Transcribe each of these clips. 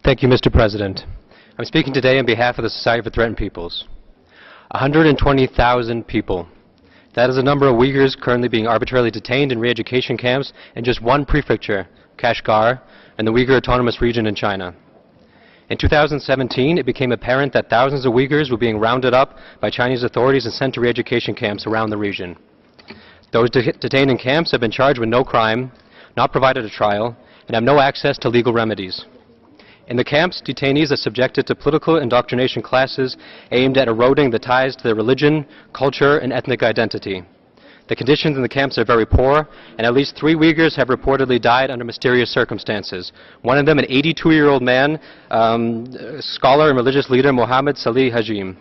Thank you, Mr. President. I'm speaking today on behalf of the Society for Threatened Peoples. 120,000 people. That is the number of Uyghurs currently being arbitrarily detained in re-education camps in just one prefecture, Kashgar, in the Uyghur Autonomous Region in China. In 2017, it became apparent that thousands of Uyghurs were being rounded up by Chinese authorities and sent to re-education camps around the region. Those detained in camps have been charged with no crime, not provided a trial, and have no access to legal remedies. In the camps, detainees are subjected to political indoctrination classes aimed at eroding the ties to their religion, culture, and ethnic identity. The conditions in the camps are very poor, and at least 3 Uyghurs have reportedly died under mysterious circumstances. One of them, an 82-year-old man, scholar and religious leader, Mohammed Salih Hajim.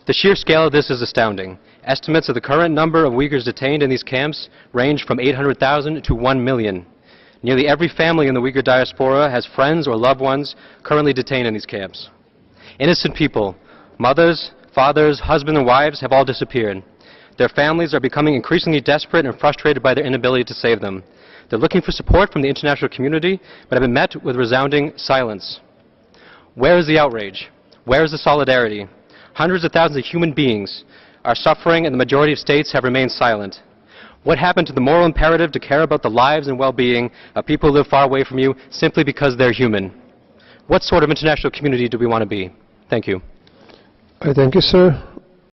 The sheer scale of this is astounding. Estimates of the current number of Uyghurs detained in these camps range from 800,000 to 1 million. Nearly every family in the Uyghur diaspora has friends or loved ones currently detained in these camps. Innocent people, mothers, fathers, husbands, and wives have all disappeared. Their families are becoming increasingly desperate and frustrated by their inability to save them. They're looking for support from the international community, but have been met with resounding silence. Where is the outrage? Where is the solidarity? Hundreds of thousands of human beings are suffering, and the majority of states have remained silent. What happened to the moral imperative to care about the lives and well-being of people who live far away from you simply because they're human? What sort of international community do we want to be? Thank you. Thank you, sir.